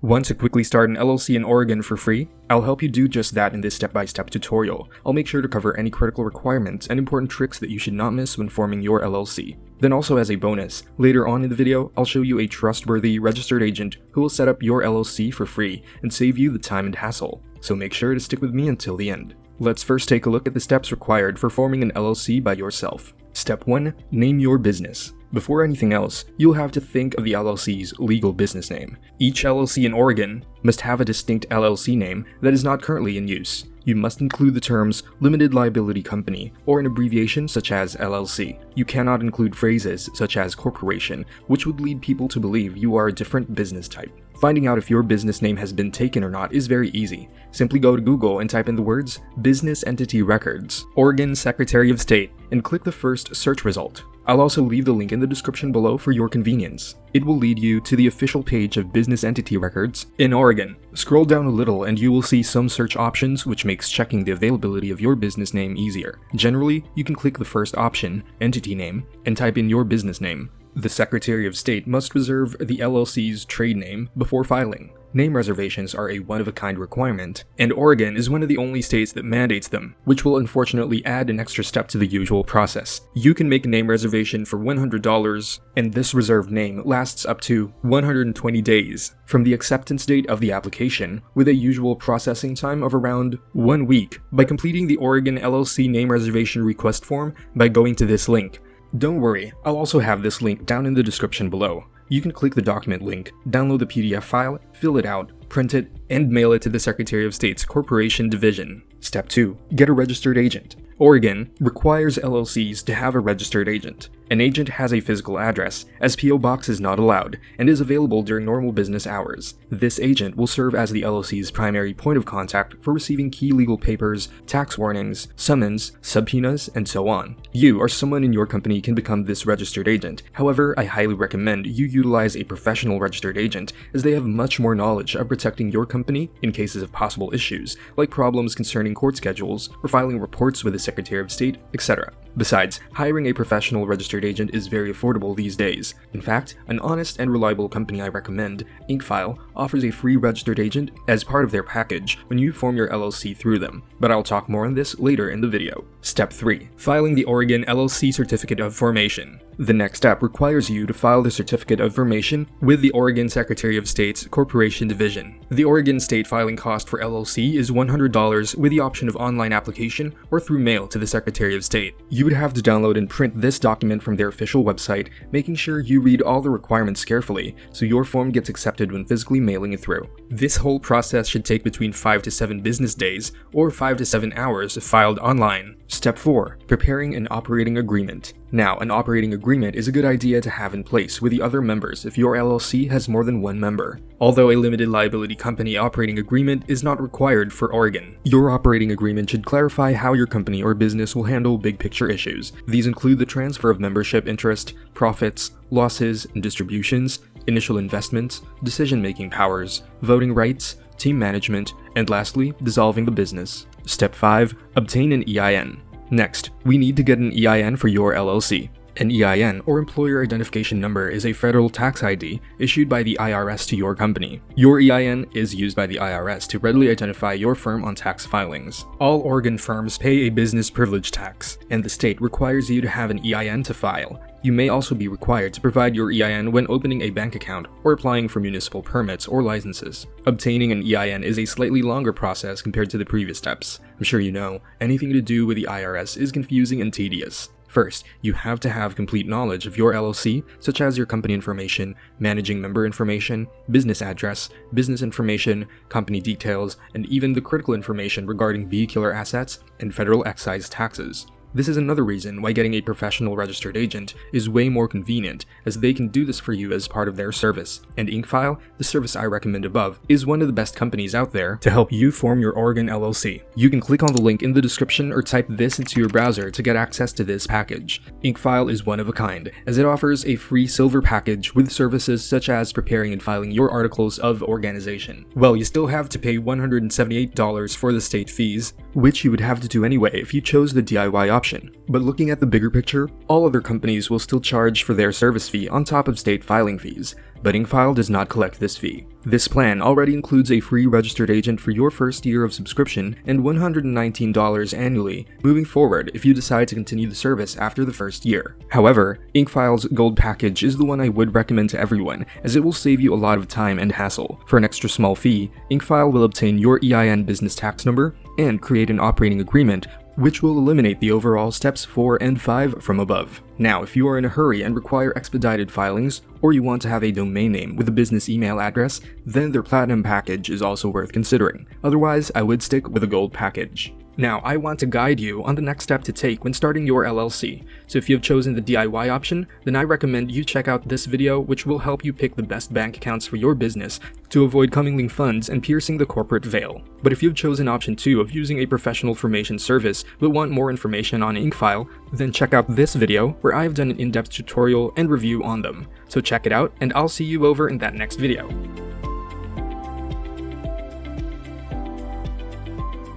Want to quickly start an LLC in Oregon for free? I'll help you do just that in this step-by-step tutorial. I'll make sure to cover any critical requirements and important tricks that you should not miss when forming your LLC. Then also as a bonus, later on in the video, I'll show you a trustworthy registered agent who will set up your LLC for free and save you the time and hassle. So make sure to stick with me until the end. Let's first take a look at the steps required for forming an LLC by yourself. Step 1. Name your business. Before anything else, you'll have to think of the LLC's legal business name. Each LLC in Oregon must have a distinct LLC name that is not currently in use. You must include the terms limited liability company or an abbreviation such as LLC. You cannot include phrases such as corporation, which would lead people to believe you are a different business type. Finding out if your business name has been taken or not is very easy. Simply go to Google and type in the words Business Entity Records, Oregon Secretary of State, and click the first search result. I'll also leave the link in the description below for your convenience. It will lead you to the official page of Business Entity Records in Oregon. Scroll down a little and you will see some search options, which makes checking the availability of your business name easier. Generally, you can click the first option, Entity Name, and type in your business name. The Secretary of State must reserve the LLC's trade name before filing. Name reservations are a one-of-a-kind requirement, and Oregon is one of the only states that mandates them, which will unfortunately add an extra step to the usual process. You can make a name reservation for $100, and this reserved name lasts up to 120 days from the acceptance date of the application, with a usual processing time of around 1 week by completing the Oregon LLC name reservation request form by going to this link. Don't worry, I'll also have this link down in the description below. You can click the document link, download the PDF file, fill it out, print it, and mail it to the Secretary of State's Corporation Division. Step 2. Get a registered agent. Oregon requires LLCs to have a registered agent. An agent has a physical address, as P.O. Box is not allowed, and is available during normal business hours. This agent will serve as the LLC's primary point of contact for receiving key legal papers, tax warnings, summons, subpoenas, and so on. You or someone in your company can become this registered agent. However, I highly recommend you utilize a professional registered agent, as they have much more knowledge of protecting your company in cases of possible issues, like problems concerning court schedules or filing reports with the Secretary of State, etc. Besides, hiring a professional registered agent is very affordable these days. In fact, an honest and reliable company I recommend, InkFile, offers a free registered agent as part of their package when you form your LLC through them, but I'll talk more on this later in the video. Step 3. Filing the Oregon LLC Certificate of Formation. The next step requires you to file the Certificate of Formation with the Oregon Secretary of State's Corporation Division. The Oregon state filing cost for LLC is $100 with the option of online application or through mail to the Secretary of State. You would have to download and print this document from their official website, making sure you read all the requirements carefully so your form gets accepted when physically mailing it through. This whole process should take between 5 to 7 business days or 5 to 7 hours if filed online. Step 4. Preparing an operating agreement. Now, an operating agreement is a good idea to have in place with the other members if your LLC has more than one member. Although a limited liability company operating agreement is not required for Oregon, your operating agreement should clarify how your company or business will handle big picture issues. These include the transfer of membership interest, profits, losses and distributions, initial investments, decision-making powers, voting rights, team management, and lastly, dissolving the business. Step 5. Obtain an EIN. Next, we need to get an EIN for your LLC. An EIN, or Employer Identification Number, is a federal tax ID issued by the IRS to your company. Your EIN is used by the IRS to readily identify your firm on tax filings. All Oregon firms pay a business privilege tax, and the state requires you to have an EIN to file. You may also be required to provide your EIN when opening a bank account or applying for municipal permits or licenses. Obtaining an EIN is a slightly longer process compared to the previous steps. I'm sure you know, anything to do with the IRS is confusing and tedious. First, you have to have complete knowledge of your LLC, such as your company information, managing member information, business address, business information, company details, and even the critical information regarding vehicular assets and federal excise taxes. This is another reason why getting a professional registered agent is way more convenient, as they can do this for you as part of their service. And InkFile, the service I recommend above, is one of the best companies out there to help you form your Oregon LLC. You can click on the link in the description or type this into your browser to get access to this package. InkFile is one of a kind, as it offers a free silver package with services such as preparing and filing your articles of organization. Well, you still have to pay $178 for the state fees, which you would have to do anyway if you chose the DIY option. But looking at the bigger picture, all other companies will still charge for their service fee on top of state filing fees. but InkFile does not collect this fee. This plan already includes a free registered agent for your first year of subscription and $119 annually moving forward if you decide to continue the service after the first year. However, InkFile's Gold package is the one I would recommend to everyone, as it will save you a lot of time and hassle. For an extra small fee, InkFile will obtain your EIN business tax number and create an operating agreement, which will eliminate the overall steps 4 and 5 from above. Now, if you are in a hurry and require expedited filings, or you want to have a domain name with a business email address, then their Platinum package is also worth considering. Otherwise, I would stick with a Gold package. Now, I want to guide you on the next step to take when starting your LLC. So if you have chosen the DIY option, then I recommend you check out this video, which will help you pick the best bank accounts for your business to avoid commingling funds and piercing the corporate veil. But if you've chosen option 2 of using a professional formation service but want more information on InkFile, then check out this video where I have done an in-depth tutorial and review on them. So check it out, and I'll see you over in that next video.